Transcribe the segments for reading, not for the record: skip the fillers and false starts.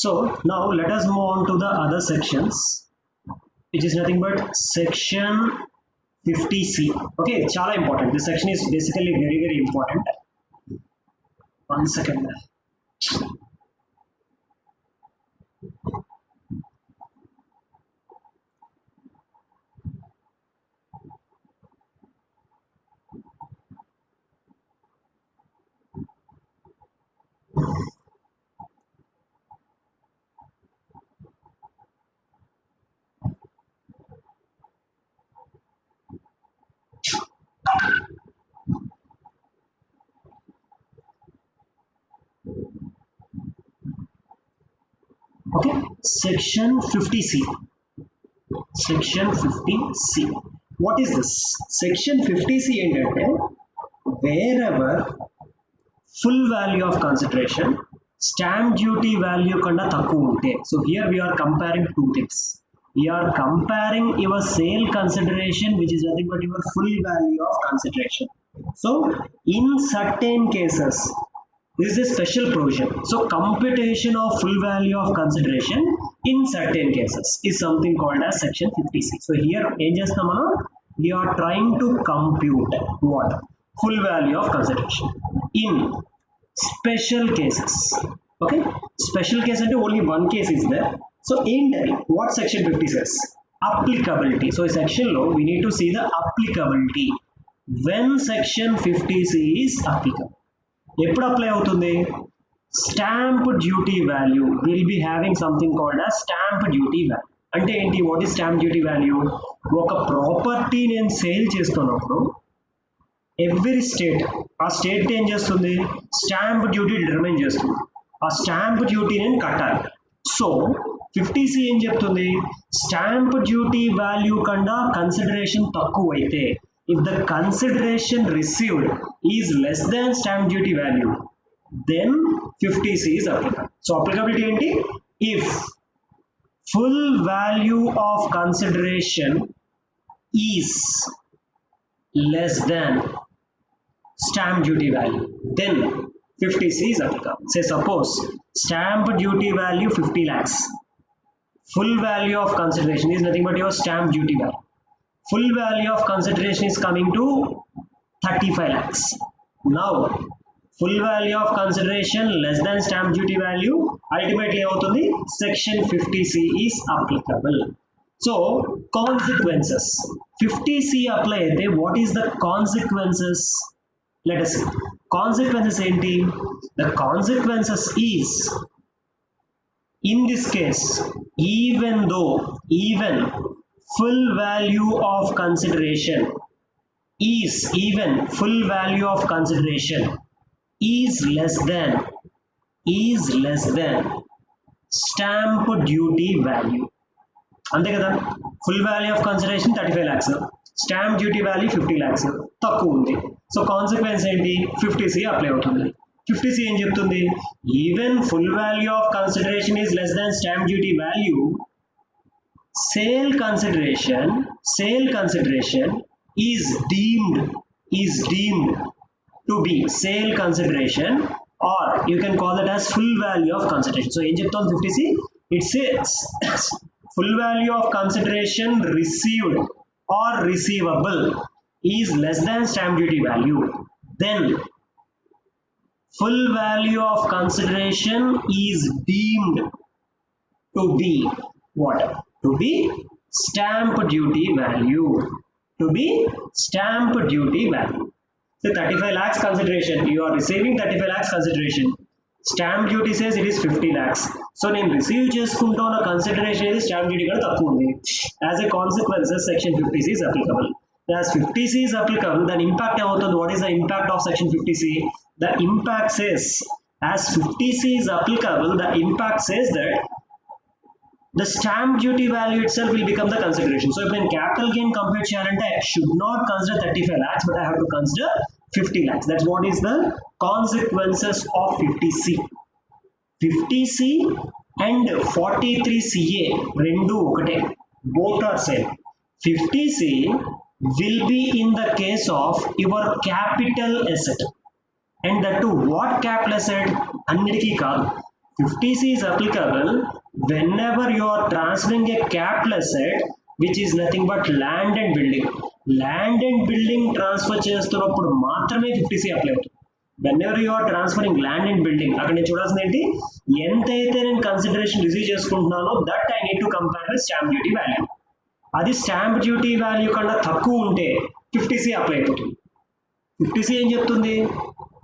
So now let us move on to the other sections, which is nothing but section 50C. Okay, chala important. This section is basically very important. 1 second. Okay, section 50C. Section 50C. What is this? Section 50C ఏంటంటే wherever full value of consideration stamp duty value కన్నా తక్కువ ఉంటే, so here we are comparing two things. We are comparing your sale consideration, which is nothing but your full value of consideration. So in certain cases, this is a special provision. So computation of full value of consideration in certain cases is something called as section 50C. So here ఏం చేస్తాం మనం? We are trying to compute what? Full value of consideration in special cases. Okay, special case అంటే only one case is there. So ఏంటది? What section 50 says? Applicability. So ఈ section లో we need to see the applicability. When section 50C is applicable. ఎప్పుడు apply అవుతుంది? Stamp duty value will be having something called as stamp duty value. అంటే ఏంటి? What is stamp duty value? ఒక property నేను sale చేస్తున్నప్పుడు every state, ఆ state ఏం చేస్తుంది? స్టాంప్ డ్యూటీ డిటర్మైన్ చేస్తుంది. ఆ స్టాంప్ డ్యూటీ నేను కట్టాలి. సో 50C ఏం చెప్తుంది? స్టాంప్ డ్యూటీ వాల్యూ కన్నా కన్సిడరేషన్ తక్కువైతే, if the consideration received is less than stamp duty value, then 50C is applicable. So applicability enti? If full value of consideration is less than stamp duty value, then 50C is applicable. Say suppose stamp duty value 50 lakhs. Full value of consideration is nothing but your stamp duty value. Full value of consideration is coming to 35 lakhs. Now, full value of consideration less than stamp duty value, ultimately అవుతుంది section 50C is applicable. So, consequences. 50C apply అయితే what is the consequences? Let us see. Consequences ఏంటి? The consequences is, in this case, even full value of consideration is less than stamp duty value. అంతే కదా? Full value of consideration 35 lakhs, stamp duty value 50 lakhs తక్కువ ఉంది. So consequence ఏంటి? 50C apply అవుతుంది. 50C ఏం చెప్తుంది? Even full value of consideration is less than stamp duty value, sale consideration is deemed to be sale consideration, or you can call it as full value of consideration. So in 50C it says full value of consideration received or receivable is less than stamp duty value, then full value of consideration is deemed to be what? To be stamp duty value. So 35 lakhs consideration, you are receiving 35 lakhs consideration. Stamp duty says it is 50 lakhs. So నేను receive చేసుకుంటున్న consideration అనేది stamp duty కన్నా తక్కువ ఉంది. As a consequence, section 50C is applicable. As 50C is applicable, then impact ఏమవుతుంది? What is the impact of section 50C? The impact says, as 50C is applicable, the impact says that the stamp duty value itself will become the consideration. So if I capital gain compute cheyalante, I should not consider 35 lakhs, but I have to consider 50 lakhs. That's what is the consequences of 50C. 50C and 43CA rendu okate, both are same. 50C will be in the case of your capital asset, and that to what capital asset? Annidiki kaadu. 50C is applicable whenever you are transferring a capital asset which is nothing but land and building. Land and building transfer చేస్తున్నప్పుడు మాత్రమే 50C apply అవుతుంది. Whenever you are transferring land and building, అక్కడ నేను చూడాల్సింది ఏంటి, ఎంతైతే నేను consideration receive చేసుకుంటున్నానో that I need to compare with stamp duty value. అది స్టాంప్ డ్యూటీ వాల్యూ కన్నా తక్కువ ఉంటే 50C అప్లై అయిపోతుంది. 50C ఏం చెప్తుంది,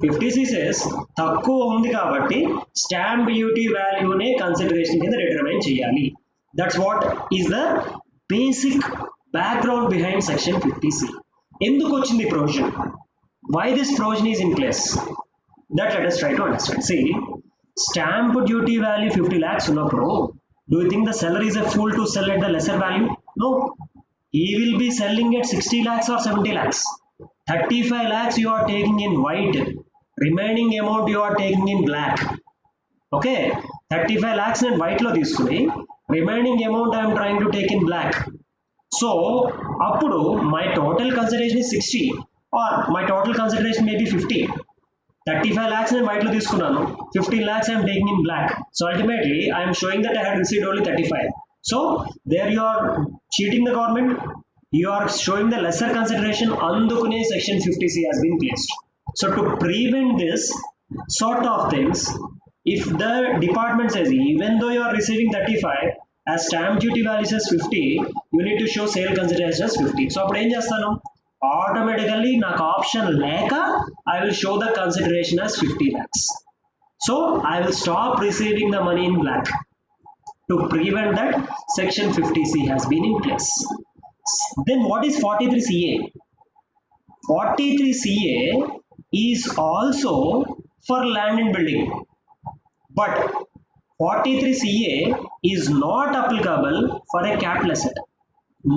50C says తక్కువ ఉంది కాబట్టి స్టాంప్ డ్యూటీ వాల్యూనే కన్సిడరేషన్ కింద డిటర్మైన్ చేయాలి. That's what is the basic background behind section 50C. ఎందుకు వచ్చింది provision, why this provision is in place, that let us try to understand. See, stamp duty value 50 lakhs ఉన్నప్పుడు do you think the seller is a fool to sell at the lesser value? No, he will be selling at 60 lakhs or 70 lakhs. 35 lakhs you are taking in white, remaining amount you are taking in black. Okay, 35 lakhs in white lo తీసుకుని remaining amount I am trying to take in black. So appudu my total consideration is 60 or my total consideration may be 50. 35 lakhs in white lo తీసుకున్నాను, 15 lakhs I am taking in black. So ultimately I am showing that I had received only 35. So there you are cheating the government, you are showing the lesser consideration. Andukune section 50C has been placed. So to prevent this sort of things, if the department says even though you are receiving 35, as stamp duty value says 50, you need to show sale consideration as 50. So appudu em chestanu, automatically నాకు option లేక I will show the consideration as 50 lakhs. So I will stop receiving the money in black. To prevent that, section 50C has been in place. Then what is 43CA? 43CA is also for land and building, but 43CA is not applicable for a capital asset.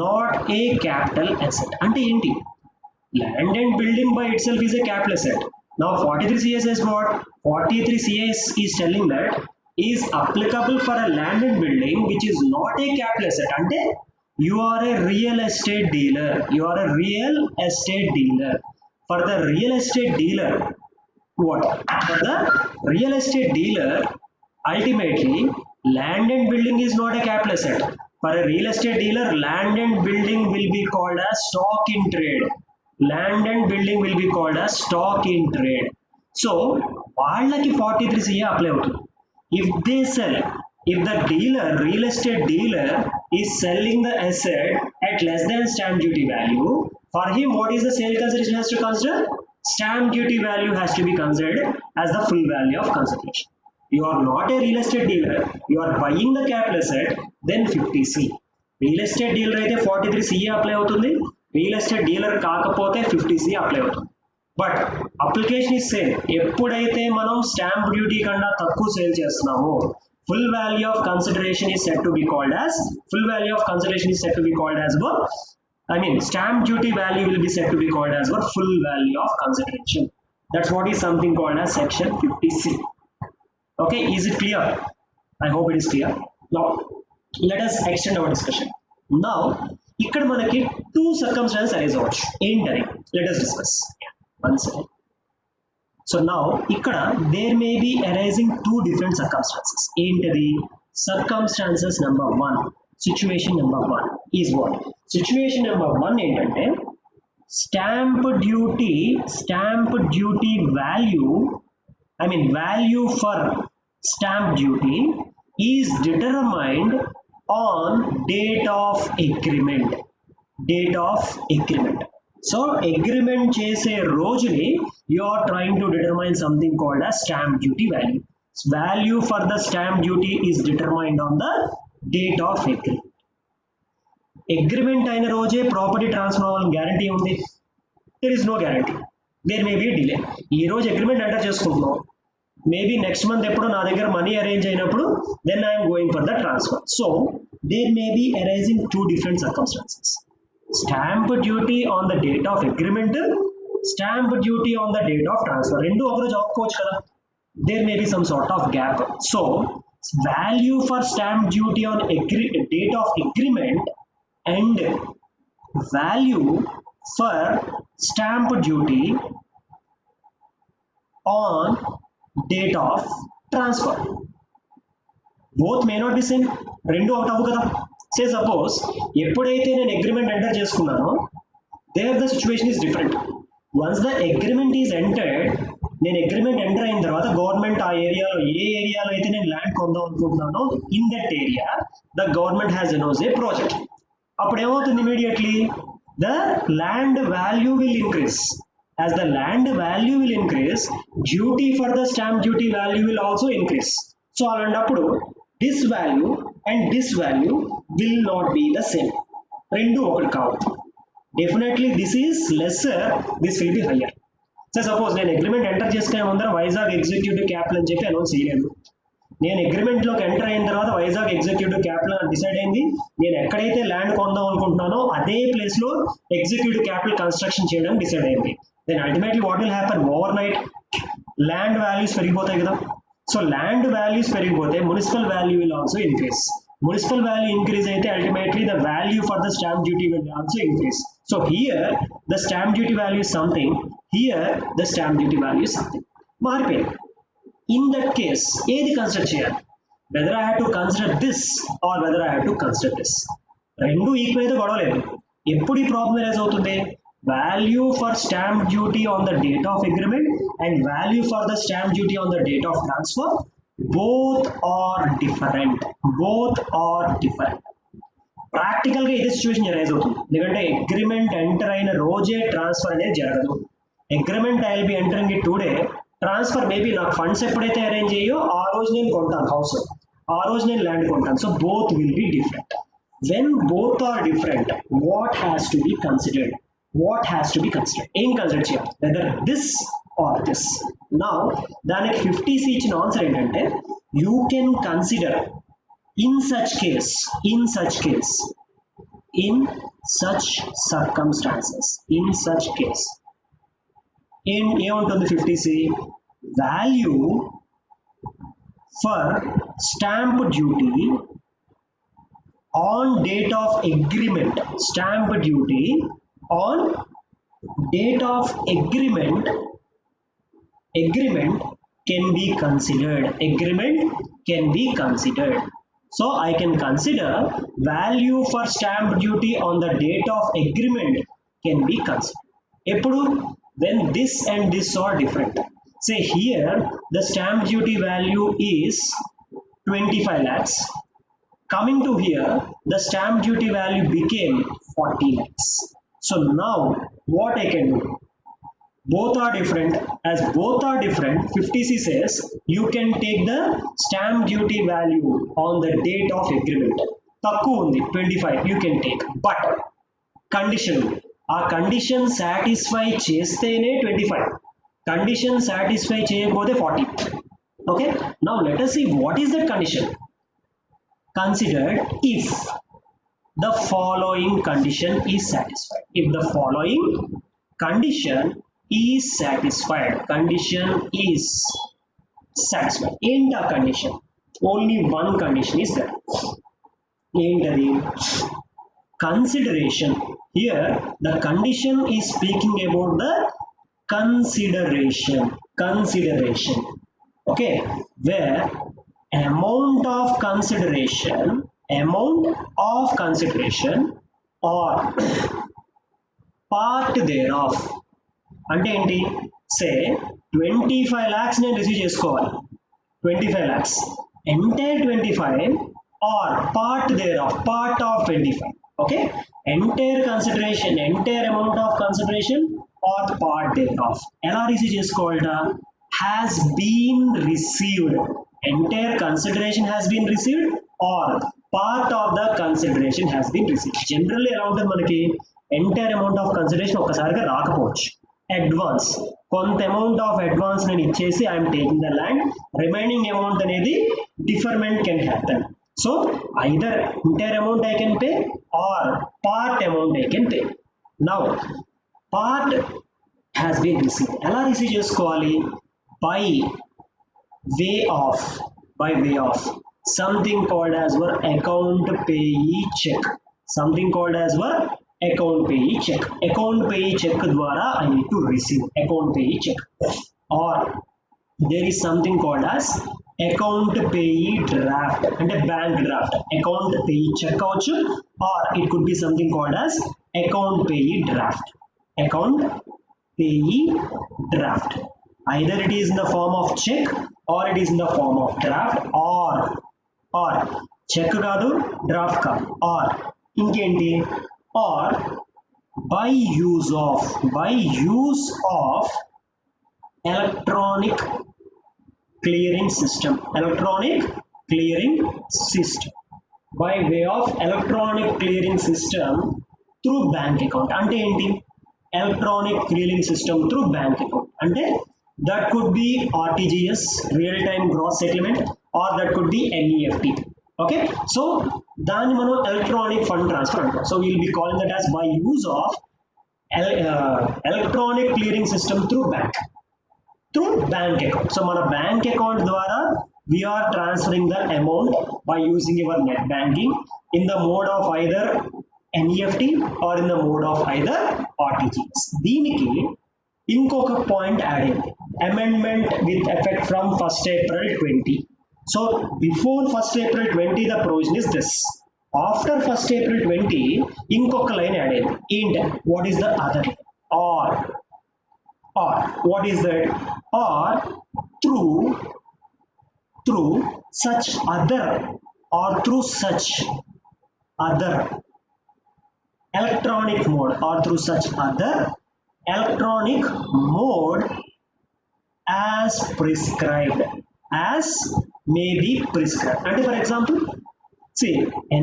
Not a capital asset. Ante enti? Land and building by itself is a capital asset. Now 43CA says what? 43CA is telling that is applicable for a land and building which is not a capital asset. Ante you are a real estate dealer. You are a real estate dealer. For the real estate dealer, what? For the real estate dealer, ultimately land and building is not a capital asset. For a real estate dealer, land and building will be called as stock in trade. Land and building will be called as stock in trade. So వాళ్ళకి 43CA apply అవుతుంది. If they sell, if the dealer, real estate dealer is selling the asset at less than stamp duty value, for him what is the sale consideration has to consider? Stamp duty value has to be considered as the full value of consideration. You are not a real estate dealer, you are buying the capital asset, then 50C. Real estate dealer అయితే 43CA apply అవుతుంది, real estate dealer కాకపోతే 50C apply అవుతుంది. But application is same. ఎప్పుడైతే మనం stamp duty కన్నా తక్కువ sale చేస్తున్నామో full value of consideration is said to be called as what? I mean stamp duty value will be said to be called as what? Full value of consideration. That's what is something called as section 50C. Okay, is it clear? I hope it is clear. Now let us extend our discussion. Now ఇక్కడ మనకి 2 circumstances arise అవ్వచ్చు. ఏంటని let us discuss. One second. So now ikkada there may be arising 2 different circumstances. Entity circumstances number 1, situation number 1 is what? Situation number 1 entante stamp duty value, I mean value for stamp duty is determined on date of agreement. So agreement చేసే రోజుని you are trying to determine something called as stamp duty value. Value for the stamp duty is determined on the date of agreement. Agreement అయిన రోజే property transfer అవ్వాలని guarantee ఉంది? There is no guarantee. There may be a delay. ఈ రోజు agreement enter చేసుకుంటున్నాం, maybe next month ఎప్పుడో నా దగ్గర మనీ అరేంజ్ అయినప్పుడు then I am going for the transfer. So there may be arising 2 different circumstances. Stamp duty on the date of agreement, stamp duty on the date of transfer. Rendu ఒకరోజు ఆపుకోవచ్చు కదా. There may be some sort of gap. So value for stamp duty on date of agreement and value for stamp duty on date of transfer. Both may not be same, రెండు ఒకటి అవ్వు కదా. Say suppose ఎప్పుడైతే నేను agreement enter చేసుకున్నానో there the situation is different. Once the agreement is entered, నేను agreement enter అయిన తర్వాత గవర్నమెంట్ ఆ ఏరియాలో ఏ ఏరియాలో అయితే నేను ల్యాండ్ కొందాం అనుకుంటున్నానో in that area the government has announced a project. అప్పుడు ఏమవుతుంది, immediately the land value will increase. As the land value will increase, duty for the stamp duty value will also increase. So అలాంటప్పుడు this value and this value will not be the same. రెండు ఒకటి కావు. Definitely this is lesser, this will be higher. So suppose నేను agreement enter చేసుకునే ముందర Vizag executive capital అని చెప్పి announce చేయలేదు. నేను అగ్రిమెంట్ లోకి ఎంటర్ అయిన తర్వాత వైజాగ్ ఎగ్జిక్యూటివ్ క్యాపిటల్ డిసైడ్ అయింది. నేను ఎక్కడైతే ల్యాండ్ కొందాం అనుకుంటున్నానో అదే ప్లేస్ లో ఎగ్జిక్యూటివ్ క్యాపిటల్ కన్స్ట్రక్షన్ చేయడం డిసైడ్ అయింది. Then ultimately what will happen, overnight land values పెరిగిపోతాయి కదా. సో ల్యాండ్ వాల్యూస్ పెరిగిపోతే municipal value will also increase. Municipal value increase అయితే ultimately the value for the stamp duty will also increase. So here the stamp duty value is something, here the stamp duty value is something. మారిపోయింది. In that case ఏది consider చేయాలి, whether I have to consider this or whether I have to consider this. రెండు equal అయితే గొడవలేదు. ఎప్పుడు ఈ problem rise అవుతుంది, value for stamp duty on the date of agreement and value for the stamp duty on the date of transfer, both are different. Practical గా ఇదే situation rise అవుతుంది. ఎందుకంటే agreement enter అయిన రోజే ట్రాన్స్ఫర్ అనేది జరగదు. Agreement I will be entering it today, transfer maybe నాకు funds ఎప్పుడైతే అరేంజ్ అయ్యో ఆ రోజు నేను కొంటాను హౌస్, ఆ రోజు నేను ల్యాండ్ కొంటాను. So both will be different. When both are different, what has to be considered? ఏం కన్సిడర్ చేయాలి, వెదర్ దిస్ ఆర్ దిస్. నా దానికి 50C ఇచ్చిన ఆన్సర్ ఏంటంటే you can consider in such case, in such circumstances, ఏముంటుంది 50C, value for stamp duty on date of agreement, stamp duty on date of agreement can be considered. So I can consider value for stamp duty on the date of agreement can be considered. Eppudu when this and this are different. Say here the stamp duty value is 25 lakhs. Coming to here, the stamp duty value became 40 lakhs. So now what I can do? Both are different. As both are different, 50C says you can take the stamp duty value on the date of agreement. Takku undi 25 you can take, but condition undi. Aa condition satisfy chestene 25. Condition satisfy cheyapothe 40. Okay. Now let us see what is that condition. Considered if the following condition is satisfied. If the following condition is satisfied. Ain't a condition. Only one condition is there. Ain't a consideration. Here the condition is speaking about the consideration. Okay, where amount of consideration or part thereof అంటే ఏంటి, సే 25 lakhs నేను receive చేసుకోవాలి, 25 lakhs entire 25 or part thereof, part of 25. Okay, entire consideration, entire amount of consideration or part thereof ఎలా receive చేసుకోవాలట, has been received. Entire consideration has been received or part of the consideration has been received. Generally ఎలా ఉంటుంది మనకి, entire amount of consideration ఒక్కసారిగా రాకపోవచ్చు, advance కొంత amount of advance నేను ఇచ్చేసి I'm taking the land, remaining amount అనేది deferment can happen. So either entire amount I can pay or part amount I can pay. Now part has been received, ఎలా receive చేసుకోవాలి, by way of something called as our account payee check. Account payee check ద్వారా I need to receive account payee check. Or there is something called as account payee draft and a bank draft. Account payee check avachchu, or it could be something called as account payee draft. Account payee draft. Either it is in the form of check or it is in the form of draft, or check కాదు draft కాదు, or ఇంకేంటి, or by use of electronic clearing system, by way of electronic clearing system through bank account. అంటే ఏంటి, electronic clearing system through bank account అంటే that could be RTGS, real time gross settlement, or that could be NEFT. Okay, so దాన్ని మనం electronic fund transfer అంటాం. So we will be calling that as by use of electronic clearing system through bank account. So మన bank account ద్వారా we are transferring the amount by using your net banking in the mode of either NEFT or in the mode of either RTGS. దీనికి ఇంకొక point add అయింది, amendment with effect from 1st April 20. So before 1st April 20 the provision is this. After 1st April 20 ఇంకొక line add అయింది. ఏంటి, what is the other, or what is that, or through such other electronic mode, or through such other electronic mode as prescribed, as may be prescribed. అంటే for example see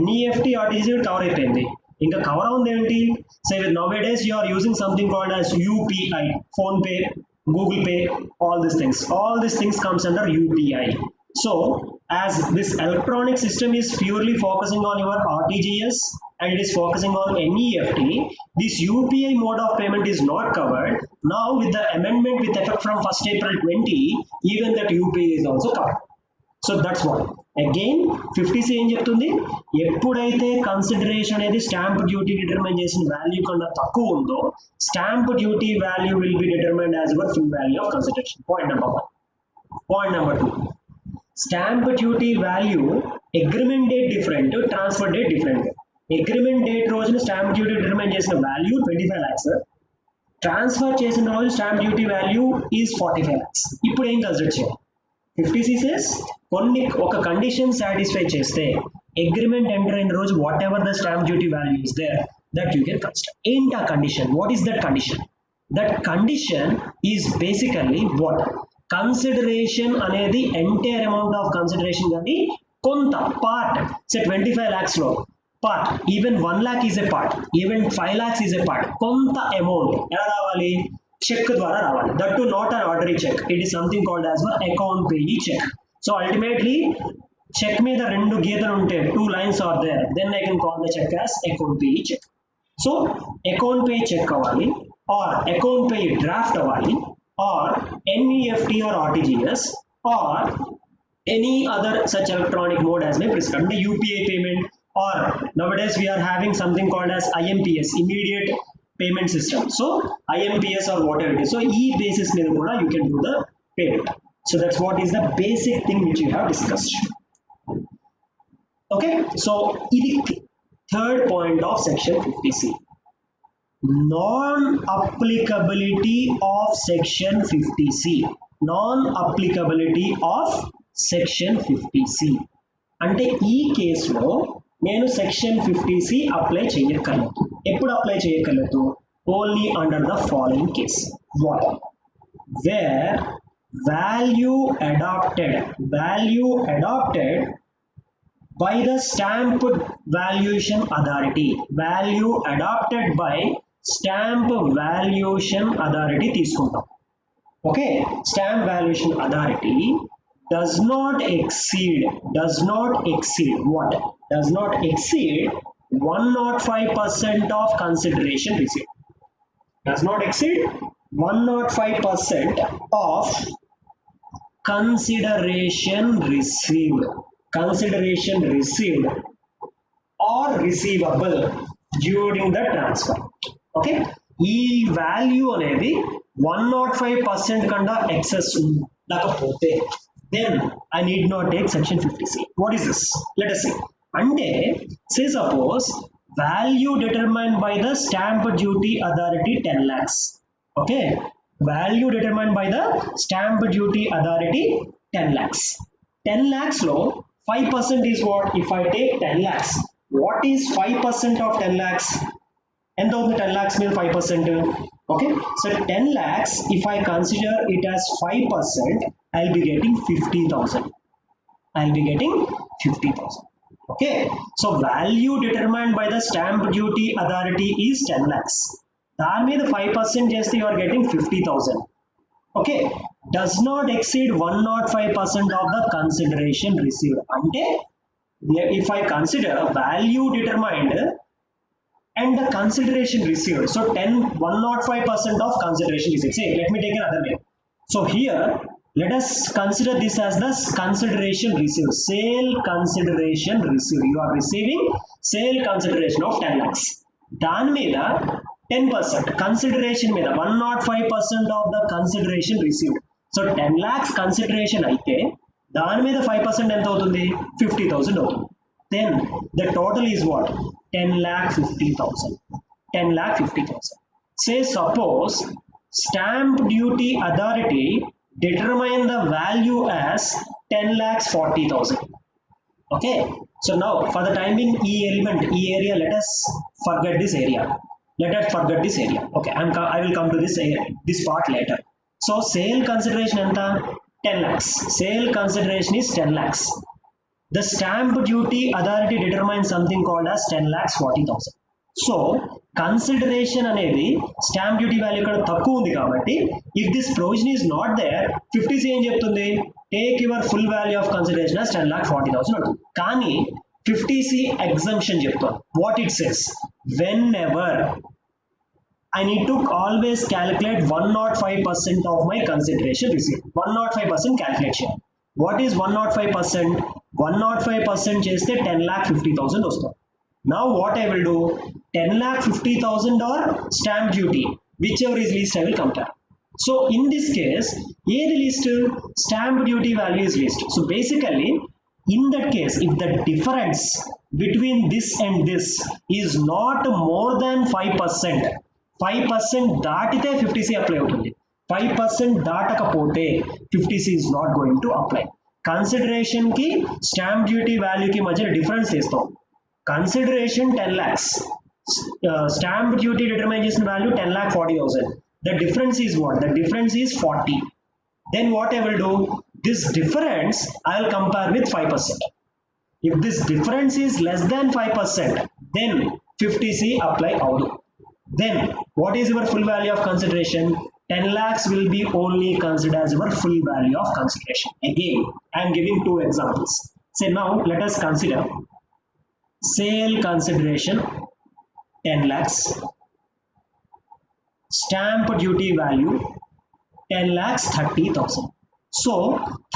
NEFT RTGS cover అయిపోయింది, ఇంకా cover ఉంది ఏంటి, say with nowadays you are using something called as UPI, phone pay, Google Pay, all these things comes under UPI. So as this electronic system is purely focusing on your RTGS and it is focusing on NEFT, this UPI mode of payment is not covered. Now with the amendment with effect from 1st April 20, even that UPI is also covered. So that's what. Again 50C ఏం చెప్తుంది, ఎప్పుడైతే consideration అనేది stamp duty determine చేసిన value కన్నా తక్కువ ఉందో stamp duty value will be determined as your full value of consideration. Point number 1. Point number 2, stamp duty value agreement date different, transfer date different. Agreement date రోజున stamp duty determine చేసిన value 25 lakhs, transfer చేసిన రోజు stamp duty value is 45 lakhs. ఇప్పుడు ఏం consider చేయాలి, 50C says కొన్ని ఒక condition satisfy చేస్తే అగ్రిమెంట్ ఎంటర్ అయిన రోజు whatever the stamp duty value is there that you can consider. ఏంటి ఆ condition, what is that condition? That condition is basically what, consideration అనేది ఎంటైర్ అమౌంట్ ఆఫ్ కన్సిడరేషన్ కానీ కొంత part, say 25 lakhs లో part, even 1 lakh is a part, even 5 lakhs is a part, కొంత amount ఎలా రావాలి, cheque ద్వారా రావాలి. That to not an ordinary cheque, it is something called as account payee cheque. So ultimately cheque మీద 2 గీతలు ఉంటే 2 lines are there, then I can call the cheque as account payee cheque. So account payee cheque అవ్వాలి, or account payee draft అవ్వాలి, or NEFT or RTGS, or any other such electronic mode as may prescribed. అంటే UPI payment, or nowadays we are having something called as IMPS, immediate payment system. So IMPS or whatever it is. So e basis మీద కూడా you can do the payment. So that's what is the basic thing which we have discussed. Okay, so ఇది third point of section 50C. Non-applicability of section 50C. Non-applicability of section 50C. అంటే ఈ కేసులో నేను section 50C apply చేయక్కర్లేదు. ఎప్పుడు apply చేయక్కర్లేదు, only under the following case. What, where value adopted by the stamp valuation authority, value adopted by stamp valuation authority తీసుకుంటాం. Okay, stamp valuation authority does not exceed what, does not exceed 105% of consideration received, does not exceed 105% of consideration received or receivable during the transfer. Okay, ఈ value అనేది 105% కన్నా excess ఉండకపోతే then I need not take section 50C. What is this? Let us see. Ante, say suppose value determined by the stamp duty authority 10 lakhs. Okay, value determined by the stamp duty authority 10 lakhs. 10 lakhs low, 5% is what? If I take 10 lakhs, what is 5% of 10 lakhs? And of the 10 lakhs mean 5%. Okay, so 10 lakhs, if I consider it as 5%, I'll be getting 50,000. I'll be getting 50,000. Okay, so value determined by the stamp duty authority is 10 lakhs. That means the 5% just you are getting 50,000. Okay, does not exceed 105% of the consideration received. Ante, if I consider value determined and the consideration received, so 105% of consideration received. Say, let me take another way. So here, let us consider this as the consideration received, sale consideration received. You are receiving sale consideration of 10 lakhs. Dan meeda 10% consideration meeda 105% of the consideration received. So 10 lakhs consideration aithe dan meeda 5% ఎంత అవుతుంది 50,000 అవుతుంది. Then the total is what? 10 lakh 50,000. 10 lakh 50,000. Say suppose stamp duty authority determine the value as 10 lakhs 40,000. Okay, so now for the time being e element e area, let us forget this area. Let us forget this area. Okay, I will come to this part later. So sale consideration enta 10 lakhs. Sale consideration is 10 lakhs. The stamp duty authority determines something called as 10 lakhs 40,000. So consideration అనేది stamp duty value ఇక్కడ తక్కువ ఉంది కాబట్టి if this provision is not there 50C ఏం చెప్తుంది take your full value of consideration as 10 lakh 40,000 అంటుంది. కానీ 50C exemption చెప్తుంది. What it says, whenever I need to always calculate 105% of my consideration received. 105% calculation. What is 105%? 105% చేస్తే 10 lakh 50,000 వస్తుంది. Now what I will do, 10 lakh 50,000 or stamp duty, whichever is least I will compare. So in this case, ఏది least? Stamp duty value is least. So basically, in that case, if the difference between this and this is not more than 5%, 5% దాటితే 50C apply అవుతుంది. 5% దాటకపోతే 50C is not going to apply. Consideration కి stamp duty వాల్యూకి మధ్య difference చేస్తాం. Consideration 10 lakhs, stamp duty determine చేసిన value 10 lakh 40,000. The difference is what? The difference is 40. Then what I will do? This difference I will compare with 5%. If this difference is less than 5%, then 50C apply avadu. Then what is your full value of consideration? 10 lakhs will be only considered as your full value of consideration. Again, I am giving two examples. Say now let us consider sale consideration 10 lakhs, stamp duty value 10 lakhs 30,000. So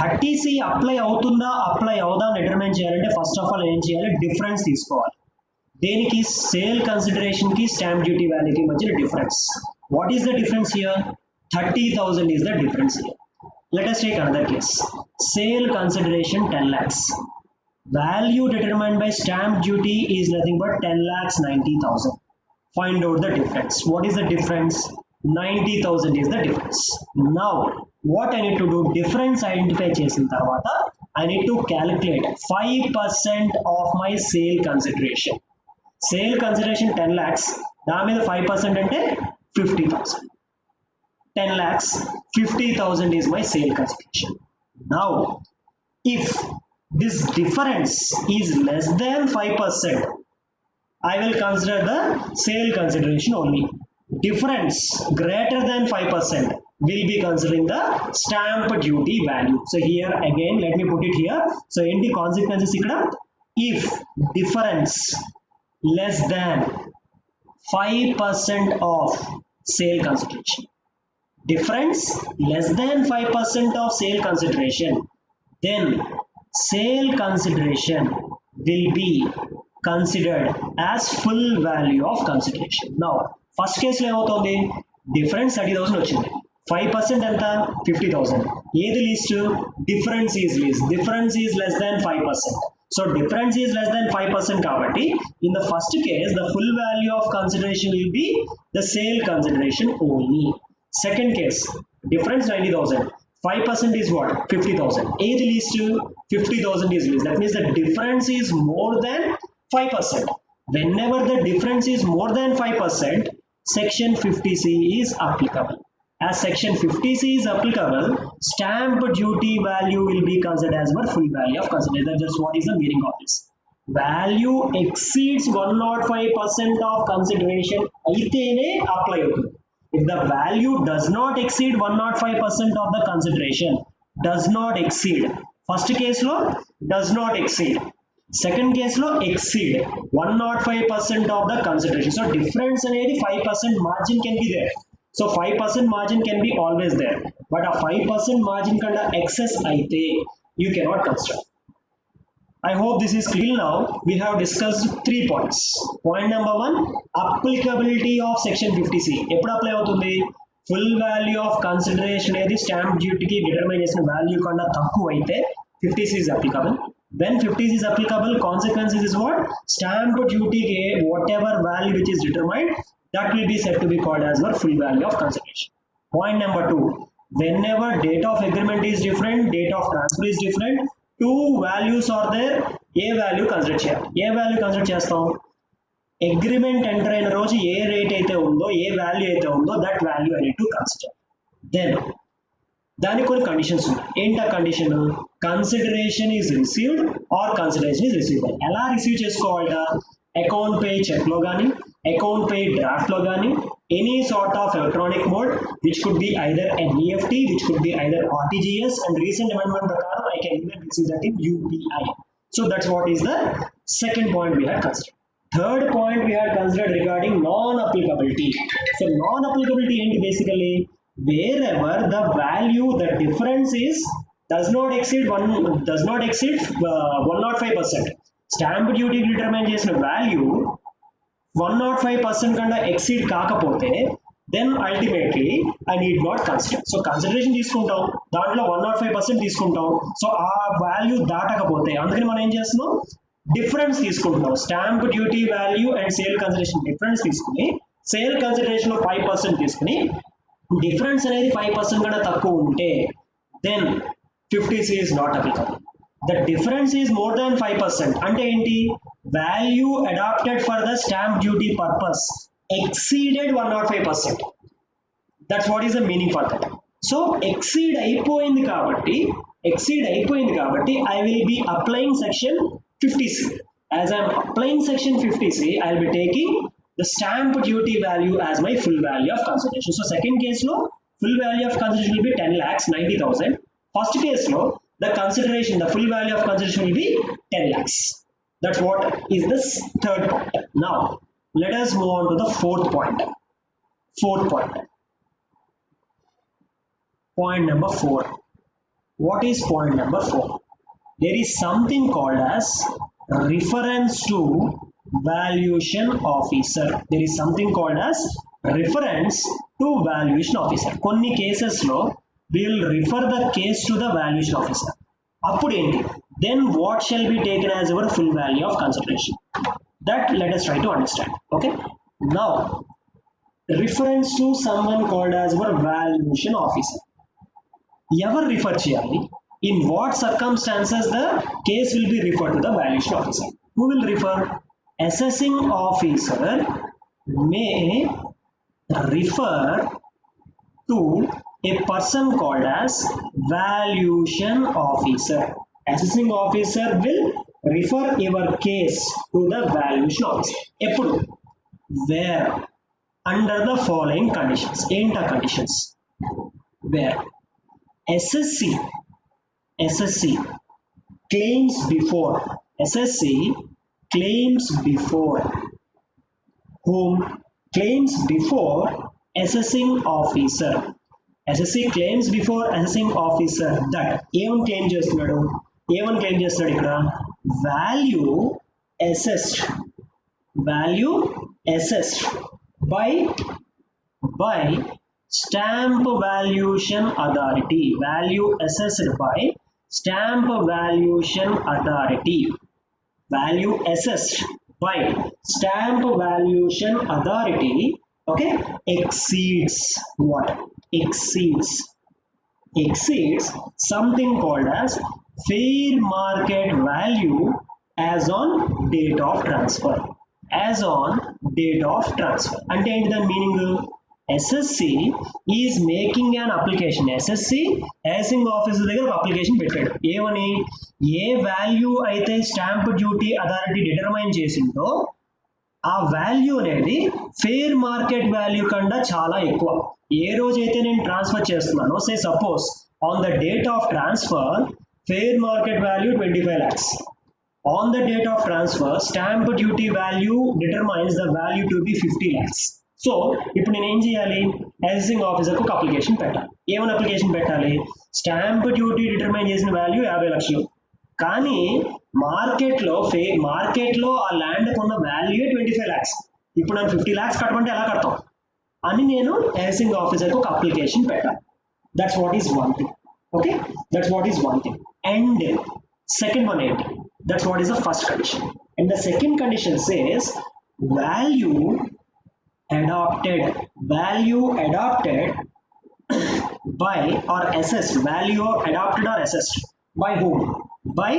30C apply అవుతుందా apply అవుదా determine చేయాలంటే first of all ఏం చేయాలి, difference తీసుకోవాలి. దేనికి? Sale consideration కి stamp duty వాల్యూకి మధ్య difference. What is the difference here? 30,000 is the difference here. Let us take another case. Sale consideration 10 lakhs. Value determined by stamp duty is nothing but 10 lakhs 90,000. Find out the difference. What is the difference? 90,000 is the difference. Now, what I need to do? Difference identify చేసిన తర్వాత I need to calculate 5% of my sale consideration. Sale consideration 10 lakhs. దాని మీద 5% అంటే 50,000. 10 lakhs 50,000 is my sale consideration. Now, if this difference is less than 5%, I will consider the sale consideration only. Difference greater than 5% will be considering the stamp duty value. So here again, let me put it here. So in the consequences ikkada, if difference less than 5% of sale consideration, difference less than 5% of sale consideration, then sale consideration will be considered as full value of consideration. Now, first case లో ఏమవుతుంది, difference 30,000 వచ్చింది. 5% ఎంత 50,000. ఏది least? Difference is least. Difference is less than 5%. So difference is less than 5% కాబట్టి in the first case the full value of consideration will be the sale consideration only. Second case, difference 90,000. 5% is what? 50,000. ఏది least? 50,000 is least. That means the difference is more than 5%. Whenever the difference is more than 5%, section 50C is applicable. As section 50C is applicable, stamp duty value will be considered as per full value of consideration. That's what is the meaning of this. Value exceeds 105% of consideration aitene apply అవుతుంది. If the value does not exceed 105% of the consideration, does not exceed. First case lo does not exceed. Second case lo exceed 105% of the consideration. So difference అనేది 5% margin can be there. So 5% margin can be always there. But a 5% margin kanda excess aithe you cannot consider. I hope this is clear. Now we have discussed 3 points. Point number 1, applicability of section 50C. ఎప్పుడు apply అవుతుంది? Full value of consideration అనేది stamp డ్యూటీకి determine చేసిన value కన్నా తక్కువ అయితే 50C is applicable. When 50C is applicable, consequences is what? Stamp duty whatever value which is determined, that will be said to be called as the full value of consideration. Point number 2, whenever date of agreement is different, date of transfer is different, two values are there, A value consider చేయాలి? ఏ value consider చేస్తాం? Agreement enter అయిన రోజు ఏ rate అయితే ఉందో, ఏ value అయితే ఉందో, that value I need to consider. Then దానికి కొన్ని కండిషన్స్ ఉన్నాయి. ఏంటి ఆ condition? Consideration is received or consideration is received. ఎలా రిసీవ్ చేసుకోవాలట? అకౌంట్ పే చెక్ లో కానీ, అకౌంట్ పే డ్రాఫ్ట్ లో కానీ, any sort of electronic mode, which could be either an EFT, which could be either RTGS, and recent amendment prakaram I can even receive that in UPI. So that's what is the second point we had considered. Third point we had considered regarding non-applicability. So non-applicability is basically wherever the value, the difference is does not exceed 105%. Stamp duty determine చేసిన value 105% కన్నా exceed కాకపోతే then ultimately I need not consider. So consideration తీసుకుంటాం, దాంట్లో 105% తీసుకుంటాం. So ఆ value దాటకపోతే అందుకని మనం ఏం చేస్తున్నాం? డిఫరెన్స్ తీసుకుంటున్నాం. Stamp duty value and sale consideration difference తీసుకుని, సేల్ కన్సిడరేషన్ 5% తీసుకుని, డిఫరెన్స్ అనేది 5% కన్నా తక్కువ ఉంటే then 50C is not applicable. The difference is more than 5%. అంటే ఏంటి? Value adopted for the stamp duty purpose exceeded 105%. That's what is the meaning for that. So exceed అయిపోయింది కాబట్టి I will be applying section 50C. As I am applying section 50C, I will be taking the stamp duty value as my full value of consideration. So second case lo full value of consideration will be 10 lakhs 90,000. First case lo the consideration, the full value of consideration will be 10 lakhs. That's what is this third point. Now, let us move on to the fourth point. Point number 4. What is point number 4? There is something called as reference to valuation officer. There is something called as reference to valuation officer. Konni cases lo we will refer the case to the valuation officer. Appudu enti? Then what shall be taken as our full value of consideration? That let us try to understand. Okay. Now, reference to someone called as our valuation officer. Ever refer cheyali? In what circumstances the case will be referred to the valuation officer? Who will refer? Assessing officer may refer to a person called as valuation officer. Assessing officer will refer your case to the valuation officer. Eppudu? Where? Under the following conditions. Enta conditions? Where SSC claims before whom? Claims before assessing officer. SSC claims before assessing officer that ఏమని claim చేస్తున్నాడు ఇక్కడ? value assessed by Stamp Valuation Authority. Value assessed by Stamp Valuation Authority. Value assessed by Stamp Valuation Authority, okay, exceeds what? Exceeds something called as fair market value as on date of transfer. As on date of transfer. అంటే ఏంటి దాని meaning? SSC is making an application. SSC housing officer దగ్గర ఒక application పెట్టాడు. ఏమని? ఏ value అయితే stamp duty authority determine చేసిందో ఆ వాల్యూ అనేది ఫెయిర్ మార్కెట్ వాల్యూ కన్నా చాలా ఎక్కువ. ఏ రోజైతే నేను ట్రాన్స్ఫర్ చేస్తున్నానో, say suppose on the date of transfer fair market value 25 lakhs. On the date of transfer, stamp duty value determines the value to be 50 lakhs. So ఇప్పుడు నేను ఏం చేయాలి? హౌసింగ్ ఆఫీసర్కి ఒక అప్లికేషన్ పెట్టాలి. ఏమైనా అప్లికేషన్ పెట్టాలి? స్టాంప్ డ్యూటీ డిటర్మైన్ చేసిన వాల్యూ 50 లక్షలు, కానీ మార్కెట్లో ఆ ల్యాండ్ ఉన్న వాల్యూ 25 lakhs. ఇప్పుడు నేను 50 lakhs కట్టమంటే ఎలా కడతాం అని నేను హౌసింగ్ ఆఫీసర్కి ఒక అప్లికేషన్ పెట్టాలి. That's what is one thing. Okay, that's what is one thing. And second one ఏంటి? That's what is the first condition. And the second condition says value adopted by or assessed. Value adopted or assessed by whom? By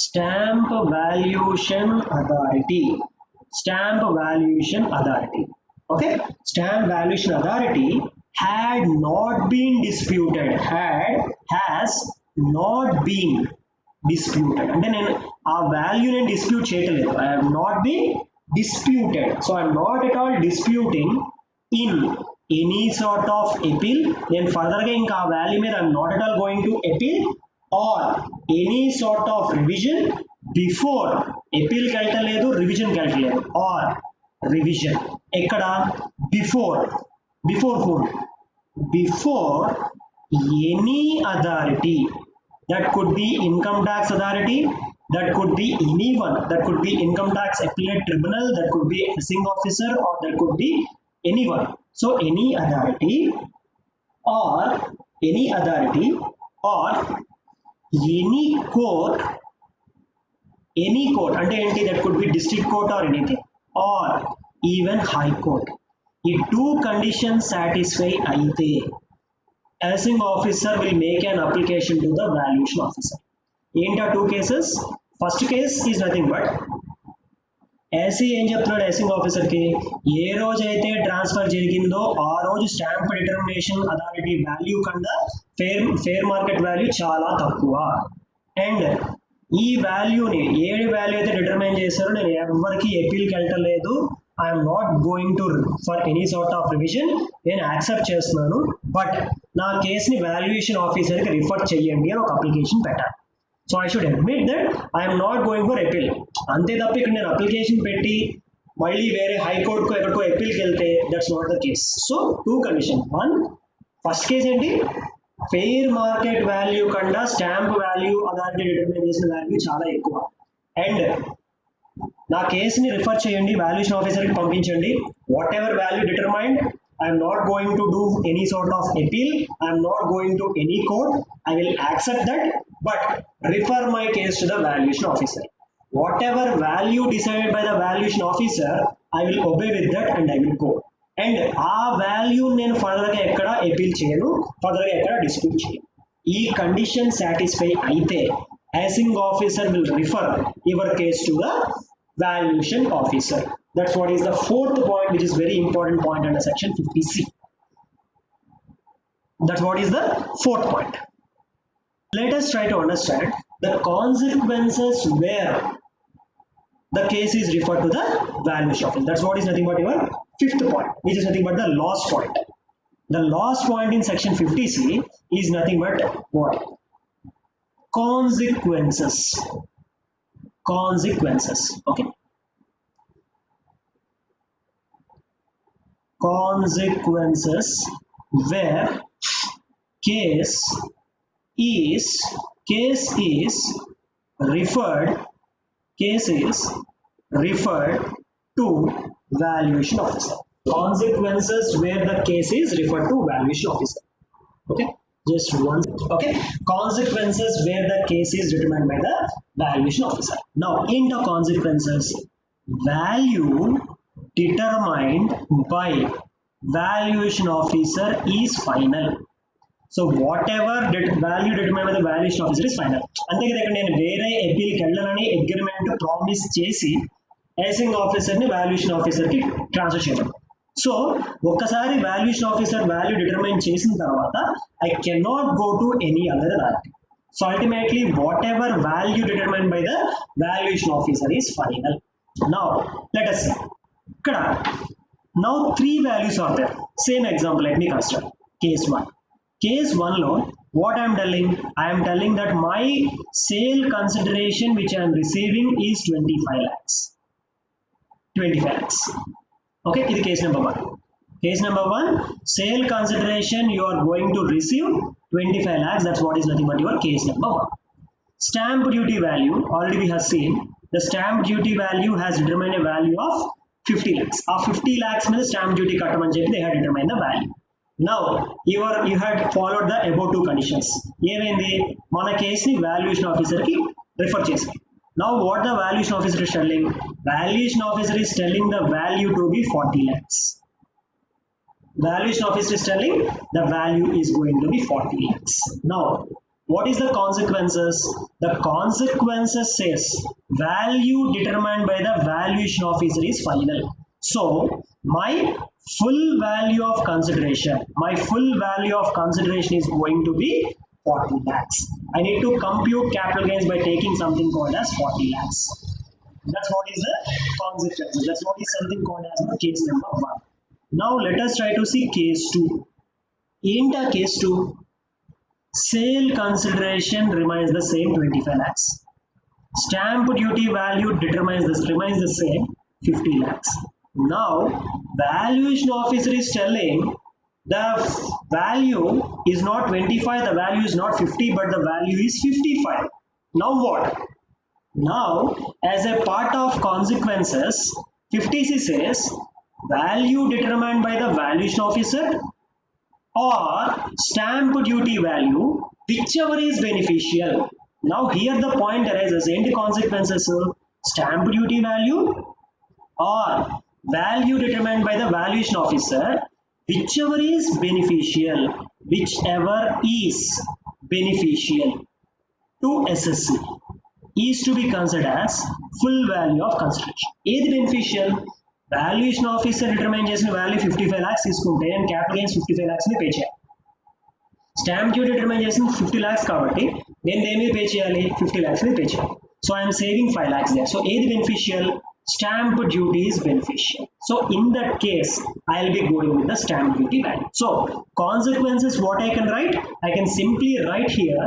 Stamp Valuation Authority. Stamp Valuation Authority. Okay, Stamp Valuation Authority had not been disputed. Has not been disputed. అంటే నేను ఆ value నేను dispute చేయట్లేదు. I have not been disputed. So I am not at all disputing in any sort of appeal. నేను ఫర్దర్గా ఇంకా ఆ value మీద I am not at all going to appeal or any sort of revision before. appeal కి వెళ్ళలేదు, రివిజన్కి వెళ్ళలేదు. or revision ఎక్కడ? before whom? before any authority. That could be income tax authority, that could be anyone, that could be income tax appellate tribunal, that could be assessing officer, or that could be anyone. So any authority or any court అంటే ఏంటి? that could be district court or anything, or even high court. ఈ two conditions satisfy అయితే housing officer will make an application to the valuation officer. ఏంటి ఆ two cases? First case is nothing but ఏం చెప్తున్నాడు housing ఆఫీసర్కి? ఏ రోజైతే transfer జరిగిందో ఆ రోజు స్టాంప్ డిటర్మినేషన్ అథారిటీ వాల్యూ కన్నా ఫెయిర్ మార్కెట్ వాల్యూ చాలా తక్కువ. అండ్ ఈ వాల్యూని ఏ వాల్యూ అయితే డిటర్మైన్ చేశారో నేను ఎవరికి అపీల్కి వెళ్ళలేదు. I'm not going to for any sort of revision. నేను యాక్సెప్ట్ చేస్తున్నాను, బట్ నా కేసుని వాల్యుయేషన్ ఆఫీసర్కి రిఫర్ చేయండి అని ఒక అప్లికేషన్ పెట్టాలి. So I should admit that I'm not going for appeal. అంతే తప్ప ఇక్కడ నేను అప్లికేషన్ పెట్టి మళ్ళీ వేరే హైకోర్టుకు ఎక్కడికో అపీల్కి వెళ్తే that's not the case. So two condition. One, first case ఏంటి? ఫెయిర్ మార్కెట్ వాల్యూ కన్నా స్టాంప్ వాల్యూ అథారిటీ డిటర్మైన్ చేసిన వాల్యూ చాలా ఎక్కువ. అండ్ నా కేసుని రిఫర్ చేయండి, వాల్యుయేషన్ ఆఫీసర్కి పంపించండి. What ever value determined, I'm not going to do any sort of appeal, I'm not going to any court, I will accept that, but refer my case to the valuation officer. What ever value decided by the valuation officer, I will obey with that and I will go. And ఆ value నేను ఫర్దర్గా ఎక్కడ appeal చేయను, ఫర్దర్గా ఎక్కడ dispute చేయను. ఈ condition satisfy అయితే housing officer will refer your case to the valuation officer. That's what is the fourth point, which is very important point under section 50C. That's what is the fourth point. Let us try to understand the consequences where the case is referred to the valuation officer. That's what is nothing but your fifth point, which is nothing but the loss point. The loss point in section 50C is nothing but what? Consequences. Okay, consequences where case is referred to valuation officer. Consequences where the case is referred to valuation officer. Okay, just one. Okay, consequences where the case is determined by the valuation officer. Now, in the consequences, value determined by valuation officer is final. So whatever value determined by the valuation officer is final. అంతే కదా, ఇక్కడ నేను వేరే అప్పీల్కి వెళ్ళాలని agreement promise చేసి ఏసింగ్ ఆఫీసర్ని valuation ఆఫీసర్కి transfer చేయడం. సో ఒక్కసారి వాల్యుయేషన్ ఆఫీసర్ వాల్యూ డిటర్మైన్ చేసిన తర్వాత I cannot go to any other value. So ultimately what ever value determine by the valuation officer is final. Now let us see. ఇక్కడ now 3 values are there. Same example, let me consider case 1. Case 1 lo what I am telling? I am telling that my sale consideration which I am receiving is 25 lakhs. 25 lakhs. Okay, this is case number 1. Case number 1, sale consideration you are going to receive 25 lakhs. That's what is nothing but your case number 1. Stamp duty value, already we have seen the stamp duty value has determined a value of 50 lakhs. Of 50 lakhs means stamp duty katamani cheppi they had determined the value. Now you had followed the above two conditions. ఏమైంది, మన case ని valuation officer కి refer చేసి. Now what the valuation officer is telling? Valuation officer is telling the value to be 40 lakhs. Valuation officer is telling the value is going to be 40 lakhs. Now what is the consequences? The consequences says value determined by the valuation officer is final. So my full value of consideration is going to be 40 lakhs. I need to compute capital gains by taking something called as 40 lakhs. That's what is the consequences. That's what is something called as the case number 1. Now let us try to see case 2. In the case 2, sale consideration remains the same 25 lakhs. Stamp duty value remains the same 50 lakhs. Now valuation officer is telling the value is not 25, the value is not 50, but the value is 55. Now what? Now as a part of consequences, 50C says value determined by the valuation officer or stamp duty value, whichever is beneficial. Now here the point arises, end consequences, stamp duty value or value determined by the valuation officer, whichever is beneficial to SSC is to be considered as full value of consideration. Is beneficial? Valuation officer determine చేసిన value 55 lakhs తీసుకుంటే నేను capital gains 55 lakhs ని pay చేయాలి. Stamp duty determine చేసిన 50 lakhs కాబట్టి నేను దేని మీద పే చేయాలి, 50 lakhs ని పే చేయాలి. So I am saving 5 lakhs there. So ఏది beneficial? Stamp duty is beneficial. So in that case, I'll be going with the stamp duty value. So consequences, what I can write? I can simply write here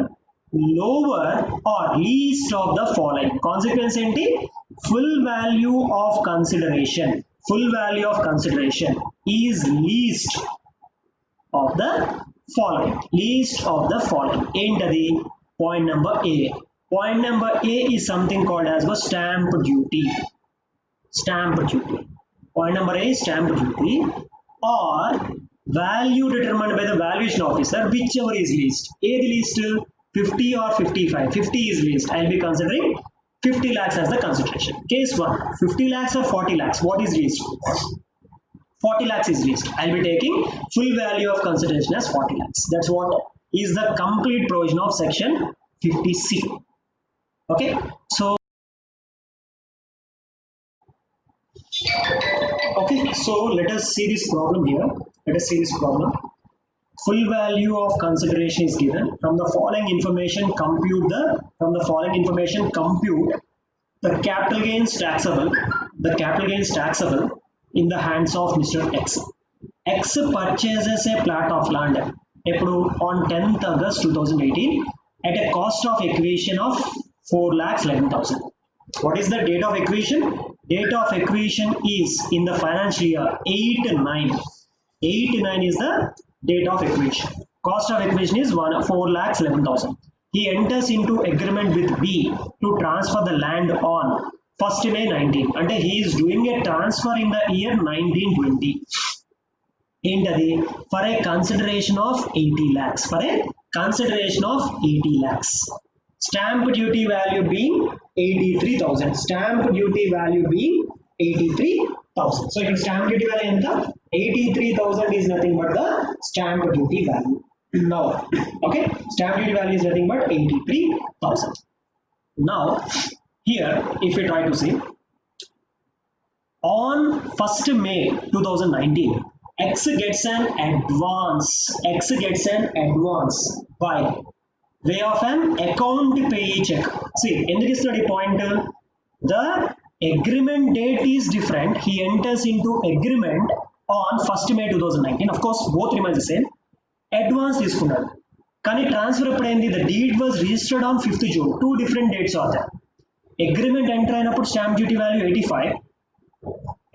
lower or least of the following. Consequence enti full value of consideration. Full value of consideration is least of the following. Least of the following. Enter the point number A. Point number A is something called as the stamp duty. Stamp duty. Point number A is stamp duty or value determined by the valuation officer, whichever is least. A the least 50 or 55. 50 is least. I'll be considering 50 lakhs as the consideration. Case 1, 50 lakhs or 40 lakhs. What is least? 40 lakhs is least. I'll be taking full value of consideration as 40 lakhs. That's what is the complete provision of section 50C. Okay. So let us see this problem here. Let us see this problem. Full value of consideration is given. From the following information, compute the capital gains taxable. The capital gains taxable in the hands of Mr. X. X purchases a plot of land on 10th August 2018 at a cost of acquisition of 4,11,000. What is the date of acquisition? Date of acquisition is in the financial year 8-9. 8-9 is the date of acquisition. Cost of acquisition is 4,11,000. He enters into agreement with B to transfer the land on 1st May 19. And he is doing a transfer in the year 1920. ఏంటది for a consideration of 80 lakhs for a consideration of 80 lakhs stamp duty value being 83,000 stamp duty value being 83,000 so ఇక్కడ stamp duty value ఎంత 83,000 is nothing but the stamp duty value now okay stamp duty value is nothing but 83,000 now here if we try to see on 1st May 2019 X gets an advance by way of an account payee check. See, ఎందుకు ఇస్తున్నాడు ఈ point the agreement date is different. He enters into agreement on 1st May 2019. Of course, both remains the same. Advance తీసుకున్నాడు కానీ transfer ఎప్పుడైంది the deed was registered on 5th June. Two different dates are there. Agreement enter అయినప్పుడు stamp duty value 85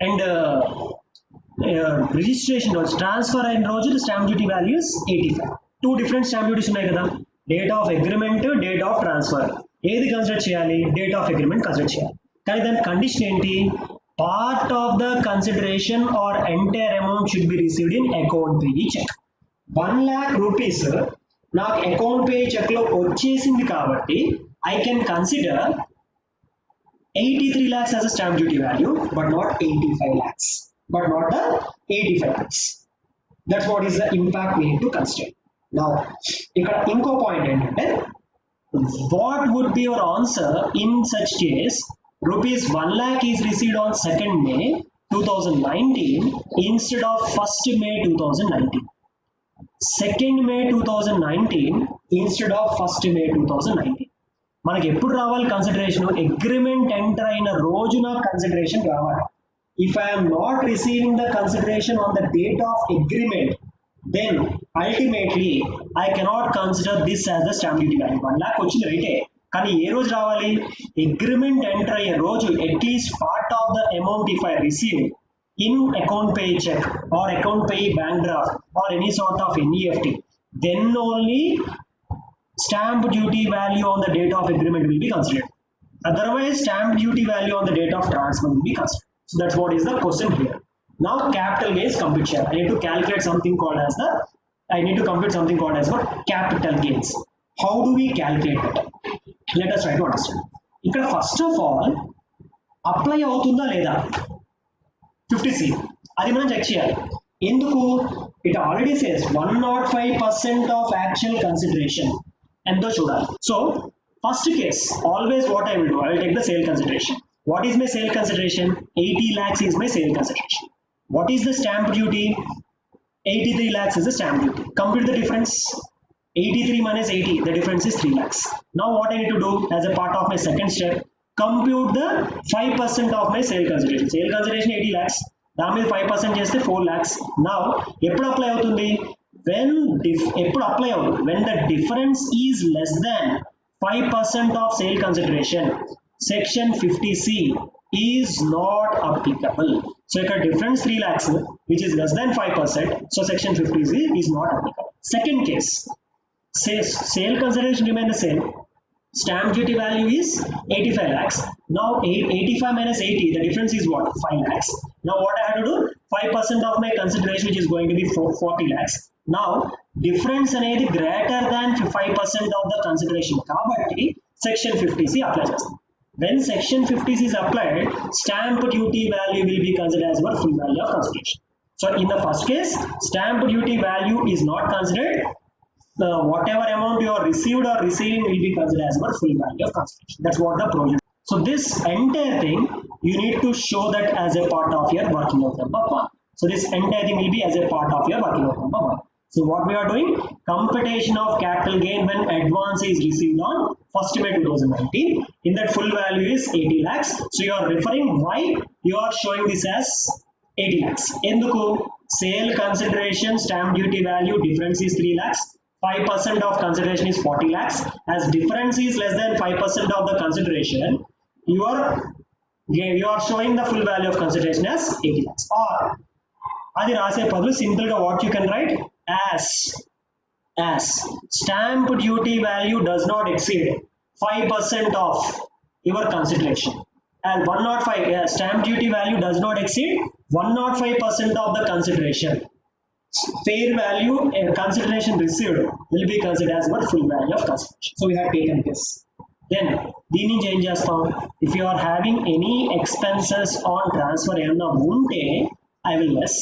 and registration రోజు transfer అయిన రోజు stamp duty values 85 two different stamp duties ఉన్నాయి కదా date of agreement date of transfer ఏది consider చేయాలి date of agreement consider చేయాలి కానీ దాని కండిషన్ ఏంటి part of the consideration or entire amount should be received in account payee cheque 1 lakh rupees నాకు account payee cheque లో వచ్చేసింది కాబట్టి I can consider 83 lakhs as a stamp duty value but not 85 lakhs but not the 85 lakhs. That's what is the impact we need to consider. Now, ఇక్కడ ఇంకో point ఏంటంటే what would be your answer in such case rupees 1 lakh is received on 2nd May 2019 instead of 1st May 2019. 2nd May 2019 instead of 1st May 2019. మనకి ఎప్పుడు రావాలి consideration agreement enter అయిన రోజున consideration రావాలి if I am not receiving the consideration on the date of agreement then ultimately I cannot consider this as the stamp duty value 1 lakh వచ్చింది రైటే కానీ ఏ రోజు రావాలి అగ్రిమెంట్ ఎంటర్ అయ్యే రోజు at least part of the amount if I receive in account pay check or account pay bank draft or any sort of NEFT then only stamp duty value on the date of agreement will be considered otherwise stamp duty value on the date of transfer will be considered. So that's what is the question here. Now capital gains compute share. I need to calculate something called as the capital gains. How do we calculate that? Let us try to understand. ఇక్కడ first of all apply అవుతుందా లేదా 50C అది మనం check చేయాలి ఎందుకు it already says 105% of actual consideration ఎంతో చూడాలి so first case always what I will do I will take the sale consideration. What is my sale consideration? 80 lakhs is my sale consideration. What is the stamp duty? 83 lakhs is the stamp duty. Compute the difference. 83 minus 80, the difference is 3 lakhs. Now what I need to do as a part of my second step, compute the 5% of my sale consideration. Sale consideration 80 lakhs. దాని మీద 5% చేస్తే 4 lakhs. Now ఎప్పుడు apply అవుతుంది? ఎప్పుడు apply అవుతుంది? When the difference is less than 5% of sale consideration. Section 50C is not applicable. So here difference 3 lakhs which is less than 5%. So section 50C is not applicable. Second case, sale consideration remain the same. Stamp duty value is 85 lakhs. Now 85 minus 80, the difference is what? 5 lakhs. Now what I have to do? 5% of my consideration which is going to be 40 lakhs. Now difference అనేది greater than 5% of the consideration. కాబట్టి section 50C applies. When section 50C is applied, stamp duty value will be considered as our full value of consideration. So in the first case, stamp duty value is not considered. Whatever amount you are received or receiving will be considered as our full value of consideration. That's what the provision. So this entire thing you need to show that as a part of your working out number 1. So this entire thing will be as a part of your working out number 1. So what we are doing, computation of capital gain when advance is received on 1st May 2019. In that full value is 80 lakhs. So you are referring why you are showing this as 80 lakhs. Enduku sale consideration stamp duty value difference is 3 lakhs. 5% of consideration is 40 lakhs. As difference is less than 5% of the consideration, you are showing the full value of consideration as 80 lakhs. Or adi rase padlu simple ga what you can write as stamp duty value does not exceed 5% of your consideration and 105 stamp duty value does not exceed 105% of the consideration fair value consideration received will be considered as what full value of consideration. So we have taken this. Then దీన్ని change చేస్తాం. If you are having any expenses on transfer ఏమన్నా ఉంటే I will less.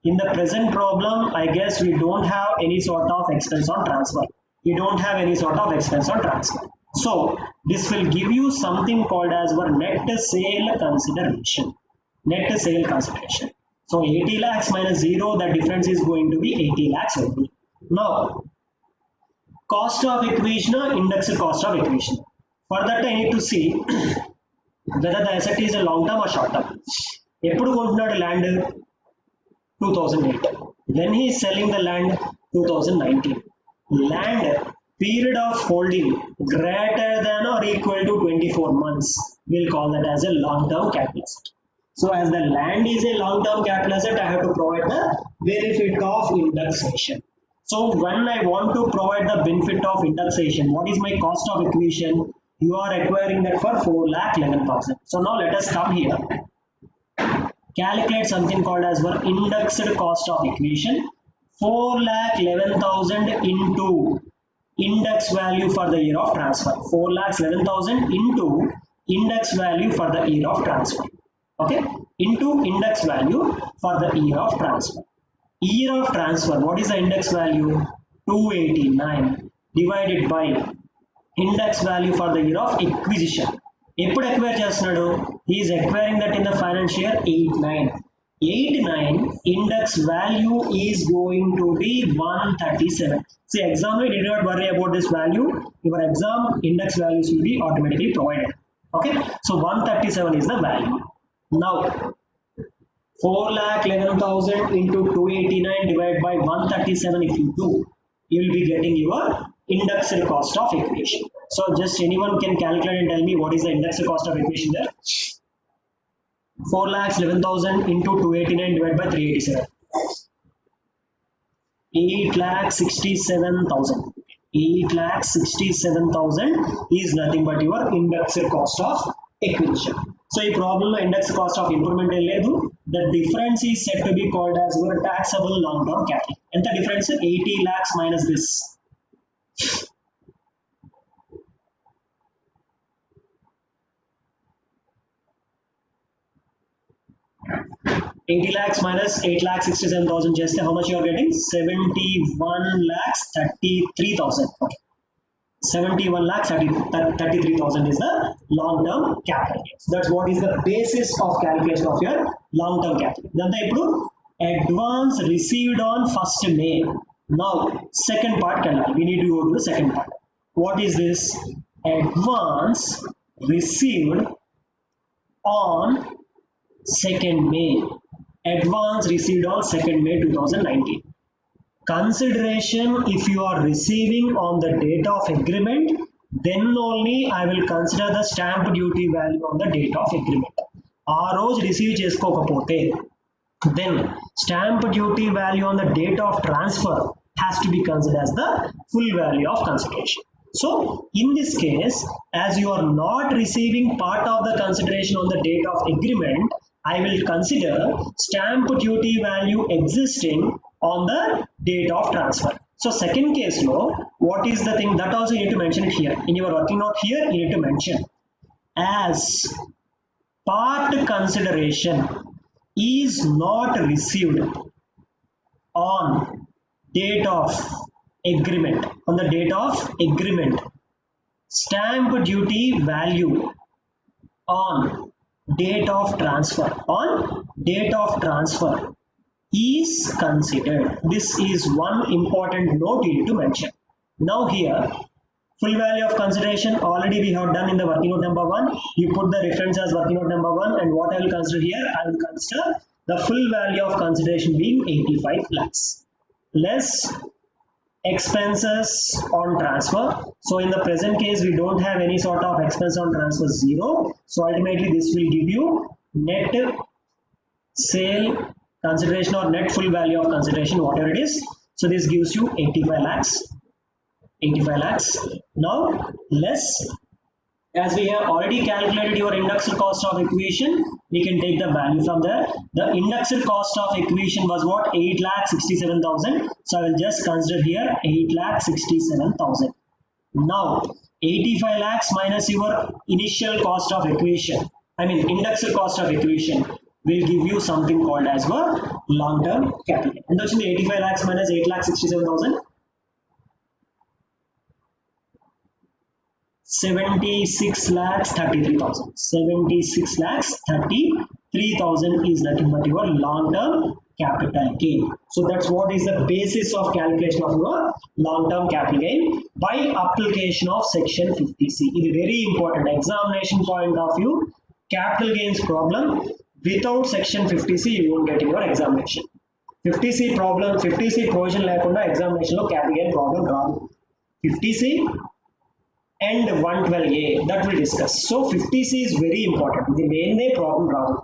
In the present problem, I guess we don't have any sort of expense on transfer. We don't have any sort of expense on transfer. So this will give you something called as our net sale consideration. Net sale consideration. So 80 lakhs minus 0, the difference is going to be 80 lakhs only. Now, cost of acquisition or indexed cost of acquisition. For that, I need to see whether the asset is a long term or short term. ఎప్పుడు కొంటున్నాడు land? 2008. When he is selling the land? 2019. Land period of holding greater than or equal to 24 months. We'll call that as a long term capital asset. So as the land is a long term capital asset, I have to provide the benefit of indexation. So when I want to provide the benefit of indexation, what is my cost of acquisition? You are acquiring that for 4,11,000. So now let us come here. Calculate something called as our indexed cost of acquisition. 4,11,000 into index value for the year of transfer. 4,11,000 into index value for the year of transfer. Okay, into index value for the year of transfer. Year of transfer, what is the index value? 289 divided by index value for the year of acquisition. ఎప్పుడు acquire చేస్తున్నాడు? He is acquiring that in the financial year 89. 89 index value is going to be 137. See, exam we did not worry about this value. Your exam index values will be automatically provided. Okay, so 137 is the value. Now 4,11,000 into 289 divided by 137, if you do, you will be getting your indexed cost of acquisition. So just anyone can calculate and tell me what is the indexed cost of acquisition there. 4,11,000 into 289 divided by 387. 8,67,000. 8,67,000 is nothing but your indexed cost of acquisition. So ఈ problem లో index cost of improvement లేదు. The difference is said to be called as your taxable long term capital. ఎంత difference? 80 lakhs minus this. 80 lakhs minus 8,67,000 just how much you are getting? 71,33,000. Okay. 71,33,000 is the long-term capital. So that's what is the basis of calculation of your long-term capital. Then the advance received on 1st May. Now, second part, we need to go to the second part. What is this? Advance received on 2nd May. Advance received on 2nd May 2019. Consideration, if you are receiving on the date of agreement, then only I will consider the stamp duty value on the date of agreement. ఆ రోజు receive చేసుకోకపోతే then stamp duty value on the date of transfer has to be considered as the full value of consideration. So in this case, as you are not receiving part of the consideration on the date of agreement, I will consider stamp duty value existing on the date of transfer. So second case law, what is the thing that also you need to mention it here. In your working note here, you need to mention as part consideration is not received on date of agreement. On the date of agreement, stamp duty value on date of transfer is considered. This is one important note you need to mention. Now here, full value of consideration already we have done in the working note number 1. You put the reference as working note number 1, and what I will consider here, I will consider the full value of consideration being 85 lakhs less expenses on transfer. So in the present case, we don't have any sort of expense on transfer, 0. So ultimately this will give you net sale consideration or net full value of consideration, whatever it is. So this gives you 85 lakhs. 85 lakhs. Now less As we have already calculated your indexed cost of acquisition, we can take the value from there. The indexed cost of acquisition was what? 8,67,000. So I will just consider here 8,67,000. Now 85 lakhs minus your initial cost of acquisition, I mean indexed cost of acquisition, will give you something called as long-term capital. And that's 85 lakhs minus 8,67,000. 76 lakhs 33,000. 76 lakhs 33,000 is nothing but your long-term capital gain. So that's what is the basis of calculation of your long-term capital gain by application of section 50C. It is very important examination point of view. Capital gains problem without section 50C you won't get in your examination. 50C problem, 50C provision lekunda examination lo capital gain problem raadu. 50C and 112A that we discuss. So 50C is very important. The main problem raadu.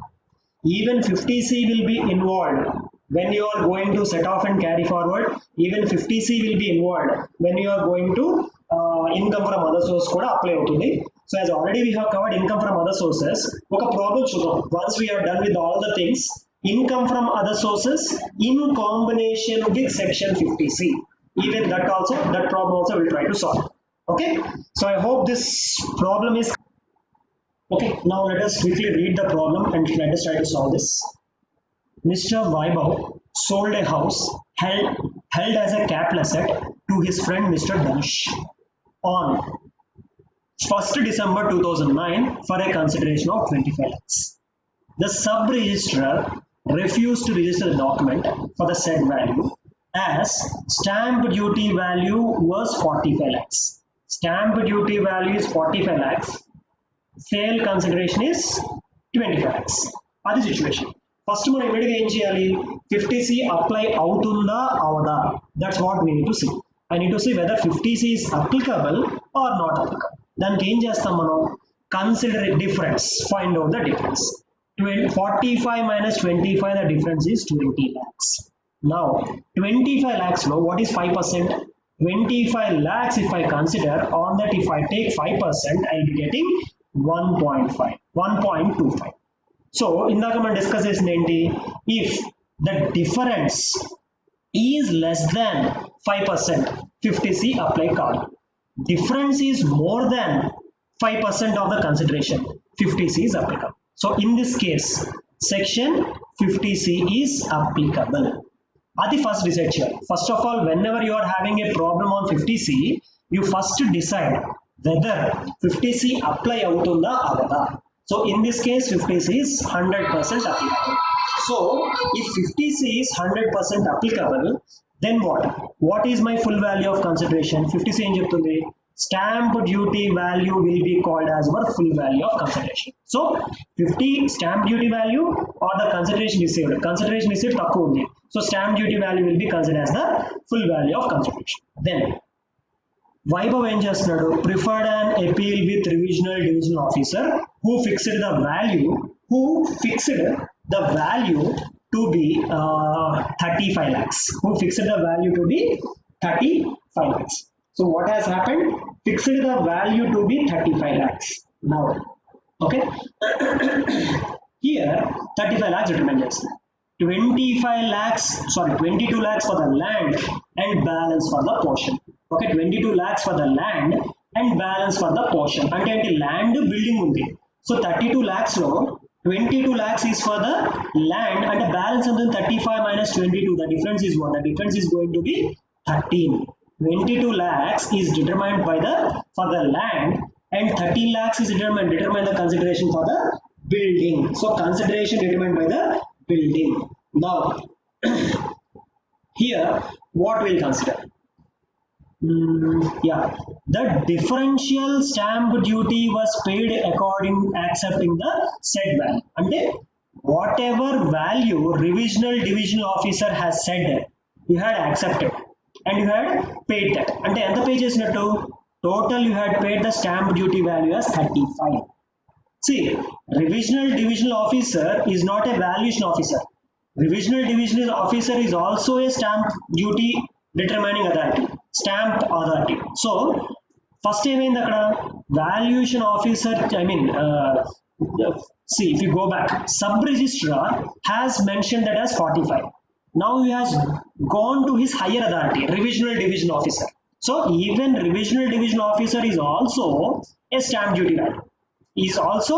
Even 50C will be involved when you are going to set off and carry forward. Even 50C will be involved when you are going to income from other source kuda apply avutundi. So as already we have covered income from other sources, oka problem chudam. Once we are done with all the things, income from other sources in combination with section 50C. Even that problem also we'll try to solve. Okay, so I hope this problem is okay. Now let us quickly read the problem and let us try to solve this. Mr. Vaibhav sold a house held as a capital asset to his friend Mr. Danish on 1st December 2009 for a consideration of 25 lakhs. The sub-registrar refused to register the document for the said value as stamp duty value was 45 lakhs. Stamp duty value is 45 lakhs. Sale consideration is 25 lakhs. That's the situation. First, we need to 50C apply outunda avada. That's what we need to see. I need to see whether 50C is applicable or not applicable. Then consider a difference. Find out the difference. 45 minus 25, the difference is 20 lakhs. Now, 25 lakhs, what is 5%? 25 lakhs if I consider, on that if I take 5%, I'll be getting 1.25. So, in the discuss is if the difference is less than 5%, 50C apply card. Difference is more than 5% of the consideration, 50C is applicable. So, in this case, section 50C is applicable. That's the first decide here. First of all, whenever you are having a problem on 50C, you first decide whether 50C apply outunda avada. So in this case, 50C is 100% applicable. So if 50C is 100% applicable, then what? What is my full value of consideration? 50C em cheptundi? Stamp duty value will be called as our full value of consideration. So 50 stamp duty value or the consideration received. Consideration received takku undi. So stamp duty value will be considered as the full value of consideration. Then Vaibhav em chestunadu? Preferred an appeal with revisional divisional officer who fixed the value to be 35 lakhs. Who fixed the value to be 35 lakhs. So what has happened? Fixed the value to be 35 lakhs. Now, okay. Here 35 lakhs determined just 22 lakhs for the land and balance for the portion. Okay, 22 lakhs for the land and balance for the portion. And land building undi. So 32 lakhs lo 22 lakhs is for the land and the balance of the 35 minus 22. The difference is what? The difference is going to be 13. 22 lakhs is determined by for the land and 13 lakhs is determined the consideration for the building. So consideration determined by the building. Now here what we'll consider? The differential stamp duty was paid accepting the said value. And whatever value revisional divisional officer has said, you had accepted and you had paid that. And the pay chesnattu total you had paid the stamp duty value as 35. See, revisional divisional officer is not a valuation officer. Revisional divisional officer is also a stamp duty determining authority. Stamped authority. So First ఏమైంది అక్కడ valuation officer see if you go back, sub registrar has mentioned that as 45. Now he has gone to his higher authority, revisional division officer. So even revisional division officer is also a stamp duty value. He is also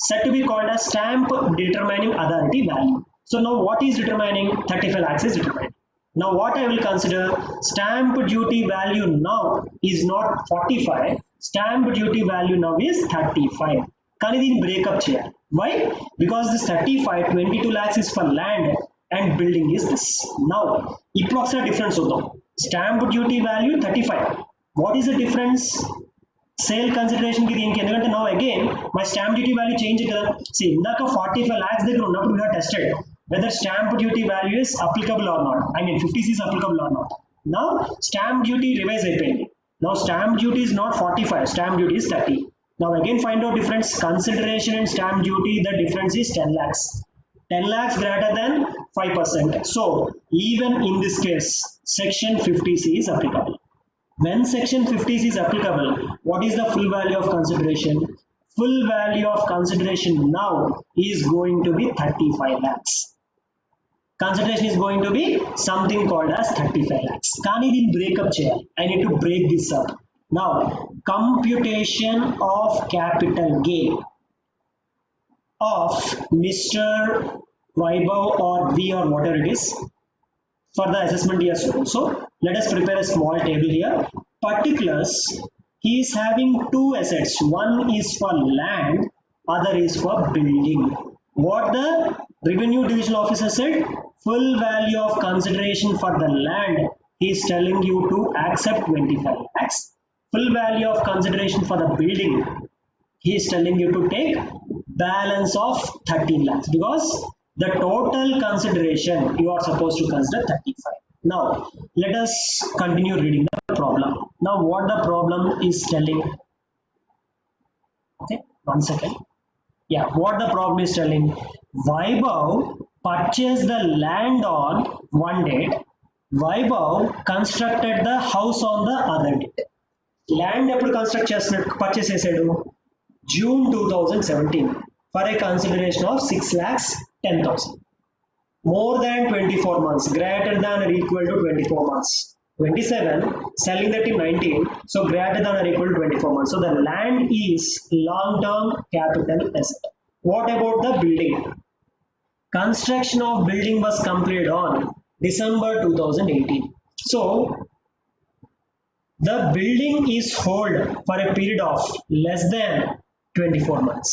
said to be called as stamp determining authority value. So now what is determining? 35 lakhs is determining. Now what I will consider, stamp duty value now is not 45, stamp duty value now is 35. కానీ దీన్ని breakup చేయాలి. Why? Because this 35, 22 lakhs is for land and building is this. Now ఇప్పుడు ఒకసారి difference చూద్దాం. Stamp duty value 35. What is the difference? Sale consideration కి దీనికి ఎందుకంటే now again my stamp duty value change కదా. సి ఇందాక 45 lakhs దగ్గర ఉన్నప్పుడు we have tested whether stamp duty value is applicable or not. I mean 50C is applicable or not. Now stamp duty revise అయిపోయింది. Now stamp duty is not 45, stamp duty is 30. Now again find out difference. Consideration and stamp duty, the difference is 10 lakhs. 10 lakhs greater than 5%. So even in this case, section 50C is applicable. When section 50C is applicable, what is the full value of consideration? Full value of consideration now is going to be 35 lakhs. Consideration is going to be something called as 35 lakhs. Kani din break up cheyali. I need to break this up. Now, computation of capital gain of Mr. Vaibhav or V or whatever it is for the assessment year student. So let us prepare a small table here. Particulars, he is having two assets. One is for land, other is for building. What the revenue division officer said? Full value of consideration for the land, he is telling you to accept 25 lakhs. Full value of consideration for the building, he is telling you to take balance of 13 lakhs because the total consideration you are supposed to consider 35. Now let us continue reading the problem. Now what the problem is telling, okay, one second. Yeah, what the problem is telling, Vaibhav purchased the land on one date, Vaibhav constructed the house on the other date. Land ఎప్పుడు construct చేస్తున్నాడు, purchase చేశాడు June 2017 for a consideration of 6,10,000. More than 24 months, greater than or equal to 24 months. 27, selling that in 19, so greater than or equal to 24 months. So the land is long-term capital asset. What about the building? Construction of building was completed on December 2018. So the building is held for a period of less than 24 months.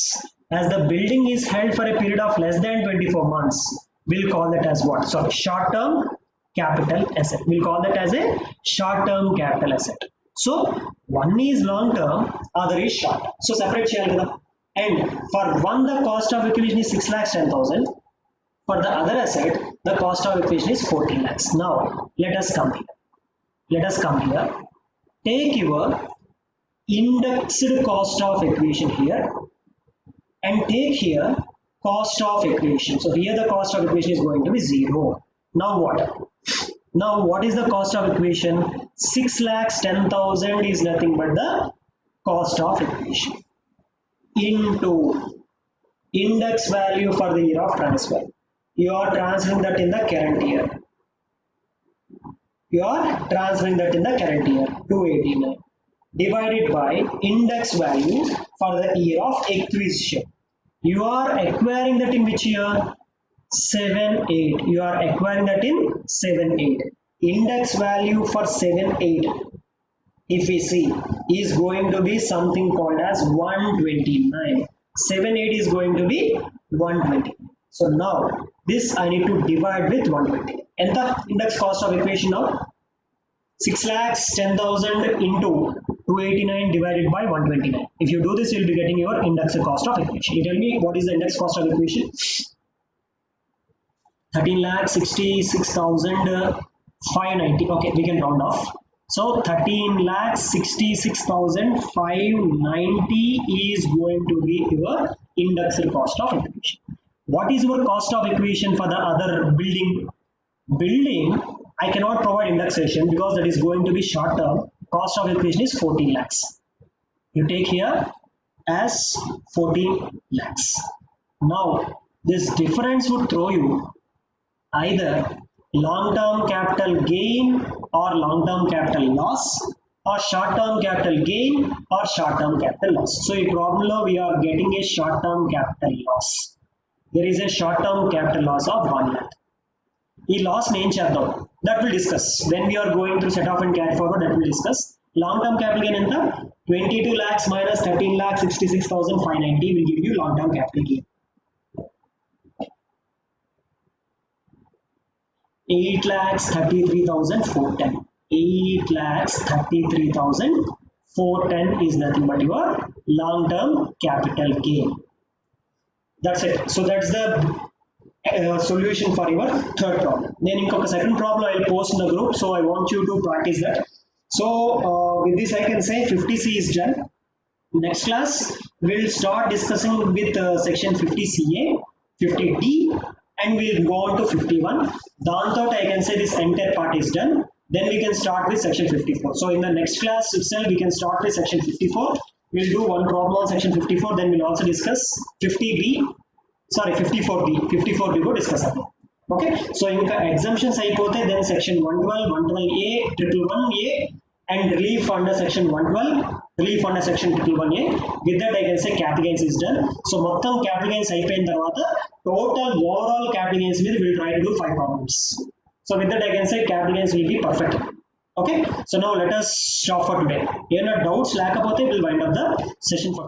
As the building is held for a period of less than 24 months, we'll call that as what? So short-term capital asset. We'll call that as a short-term capital asset. So one is long-term, other is short. So separate cheyali kada. And for one the cost of acquisition is 6,10,000. For the other asset, the cost of acquisition is 14 lakhs. Now let us come here. Take your indexed cost of acquisition here and take here cost of acquisition. So here the cost of acquisition is going to be 0. Now what? Now what is the cost of acquisition? 6,10,000 is nothing but the cost of acquisition into index value for the year of transfer. You are transferring that in the current year. 289 divided by index value for the year of acquisition. You are acquiring that in which year? 7/8. You are acquiring that in 7/8. Index value for 7/8, if we see, is going to be something called as 129. 7/8 is going to be 120. So now this I need to divide with 120. And the index cost of acquisition now 6,10,000 into 289 divided by 129. If you do this, you will be getting your index cost of acquisition. You tell me what is the index cost of acquisition? 13,66,590. Okay, we can round off. So 13,66,590 is going to be your indexed cost of acquisition. What is your cost of acquisition for the other building? Building, I cannot provide indexation because that is going to be short term. Cost of acquisition is 14 lakhs. You take here as 14 lakhs. Now, this difference would throw you either long-term capital gain or long-term capital loss, or short-term capital gain or short-term capital loss. So, in problem law, we are getting a short-term capital loss. There is a short-term capital loss of 1 lakh. ఈ loss నేను చేద్దాం, that will discuss when we are going through set off and carry forward, that will discuss. Long term capital gain ఎంత? 22 lakhs minus 13,66,590 will give you long term capital gain. 8,33,410. 8,33,410 is nothing but your long term capital gain. That's it. So that's the solution for your third problem. Then inkoka second problem I will post in the group, so I want you to practice that. So with this I can say 50C is done. Next class we'll start discussing with section 50CA, 50D, and we'll go on to 51. Danto I can say this entire part is done. Then we can start with section 54. So in the next class itself we can start with section 54. We'll do one problem on section 54. Then we'll also discuss 50B. Sorry, 54B. 54B को discuss करते हैं. Okay. So इनका exemptions అయిపోతే then section 112, 112A, 111A, and relief under section 112, relief under section 111A. With that I can say capital gains is done. So మొత్తం capital gains అయిపోయిన తర్వాత total overall capital gains మీద we'll try to do 5 problems. So with that I can say capital gains will be perfect. Okay. So now let us stop for today. ఏమైనా doubts లేకపోతే we'll wind up the session for